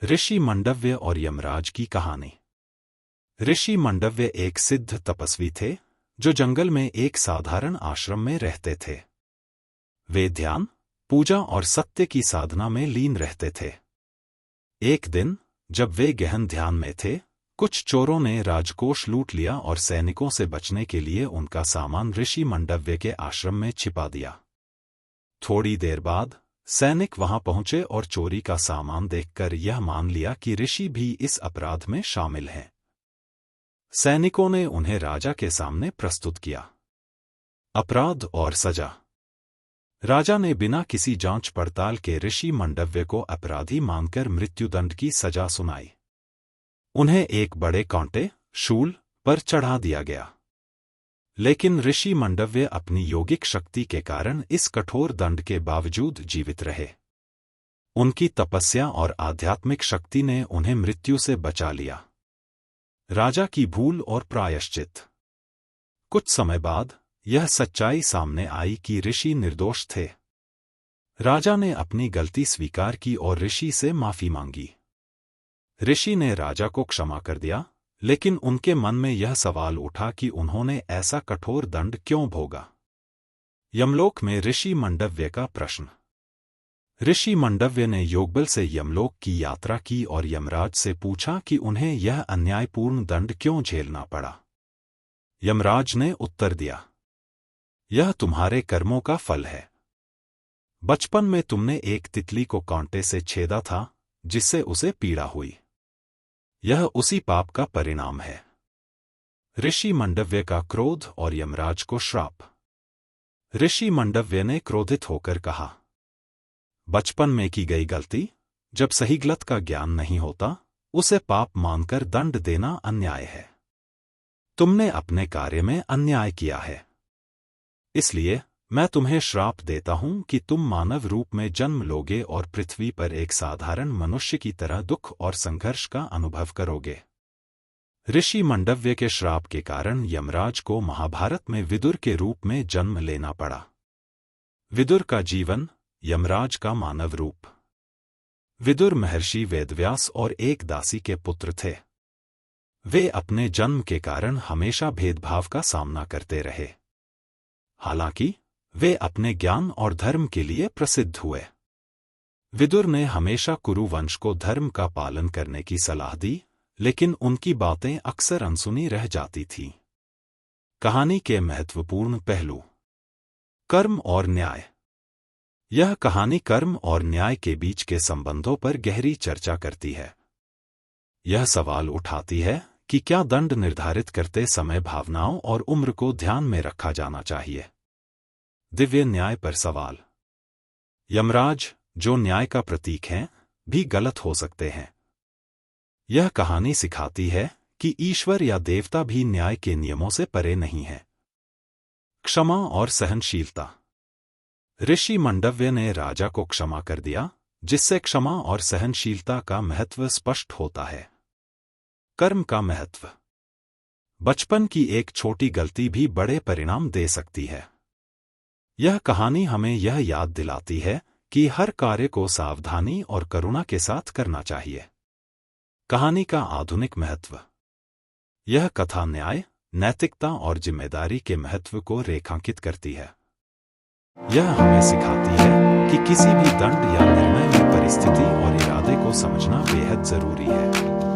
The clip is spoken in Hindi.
ऋषि मंडव्य और यमराज की कहानी। ऋषि मंडव्य एक सिद्ध तपस्वी थे जो जंगल में एक साधारण आश्रम में रहते थे। वे ध्यान, पूजा और सत्य की साधना में लीन रहते थे। एक दिन जब वे गहन ध्यान में थे, कुछ चोरों ने राजकोष लूट लिया और सैनिकों से बचने के लिए उनका सामान ऋषि मंडव्य के आश्रम में छिपा दिया। थोड़ी देर बाद सैनिक वहां पहुंचे और चोरी का सामान देखकर यह मान लिया कि ऋषि भी इस अपराध में शामिल हैं। सैनिकों ने उन्हें राजा के सामने प्रस्तुत किया। अपराध और सजा। राजा ने बिना किसी जांच पड़ताल के ऋषि मंडव्य को अपराधी मानकर मृत्युदंड की सजा सुनाई। उन्हें एक बड़े कांटे, शूल पर चढ़ा दिया गया। लेकिन ऋषि मंडव्य अपनी योगिक शक्ति के कारण इस कठोर दंड के बावजूद जीवित रहे। उनकी तपस्या और आध्यात्मिक शक्ति ने उन्हें मृत्यु से बचा लिया। राजा की भूल और प्रायश्चित। कुछ समय बाद यह सच्चाई सामने आई कि ऋषि निर्दोष थे। राजा ने अपनी गलती स्वीकार की और ऋषि से माफी मांगी। ऋषि ने राजा को क्षमा कर दिया, लेकिन उनके मन में यह सवाल उठा कि उन्होंने ऐसा कठोर दंड क्यों भोगा। यमलोक में ऋषि मंडव्य का प्रश्न। ऋषि मंडव्य ने योगबल से यमलोक की यात्रा की और यमराज से पूछा कि उन्हें यह अन्यायपूर्ण दंड क्यों झेलना पड़ा। यमराज ने उत्तर दिया, यह तुम्हारे कर्मों का फल है। बचपन में तुमने एक तितली को कांटे से छेदा था, जिससे उसे पीड़ा हुई। यह उसी पाप का परिणाम है। ऋषि मंडव्य का क्रोध और यमराज को श्राप। ऋषि मंडव्य ने क्रोधित होकर कहा, बचपन में की गई गलती, जब सही गलत का ज्ञान नहीं होता, उसे पाप मानकर दंड देना अन्याय है। तुमने अपने कार्य में अन्याय किया है। इसलिए मैं तुम्हें श्राप देता हूं कि तुम मानव रूप में जन्म लोगे और पृथ्वी पर एक साधारण मनुष्य की तरह दुख और संघर्ष का अनुभव करोगे। ऋषि मंडव्य के श्राप के कारण यमराज को महाभारत में विदुर के रूप में जन्म लेना पड़ा। विदुर का जीवन, यमराज का मानव रूप। विदुर महर्षि वेदव्यास और एक दासी के पुत्र थे। वे अपने जन्म के कारण हमेशा भेदभाव का सामना करते रहे। हालांकि वे अपने ज्ञान और धर्म के लिए प्रसिद्ध हुए। विदुर ने हमेशा कुरु वंश को धर्म का पालन करने की सलाह दी, लेकिन उनकी बातें अक्सर अनसुनी रह जाती थीं। कहानी के महत्वपूर्ण पहलू। कर्म और न्याय। यह कहानी कर्म और न्याय के बीच के संबंधों पर गहरी चर्चा करती है। यह सवाल उठाती है कि क्या दंड निर्धारित करते समय भावनाओं और उम्र को ध्यान में रखा जाना चाहिए। दिव्य न्याय पर सवाल। यमराज, जो न्याय का प्रतीक हैं, भी गलत हो सकते हैं। यह कहानी सिखाती है कि ईश्वर या देवता भी न्याय के नियमों से परे नहीं है। क्षमा और सहनशीलता। ऋषि मंडव्य ने राजा को क्षमा कर दिया, जिससे क्षमा और सहनशीलता का महत्व स्पष्ट होता है। कर्म का महत्व। बचपन की एक छोटी गलती भी बड़े परिणाम दे सकती है। यह कहानी हमें यह याद दिलाती है कि हर कार्य को सावधानी और करुणा के साथ करना चाहिए। कहानी का आधुनिक महत्व। यह कथा न्याय, नैतिकता और जिम्मेदारी के महत्व को रेखांकित करती है। यह हमें सिखाती है कि किसी भी दंड या निर्णय में परिस्थिति और इरादे को समझना बेहद जरूरी है।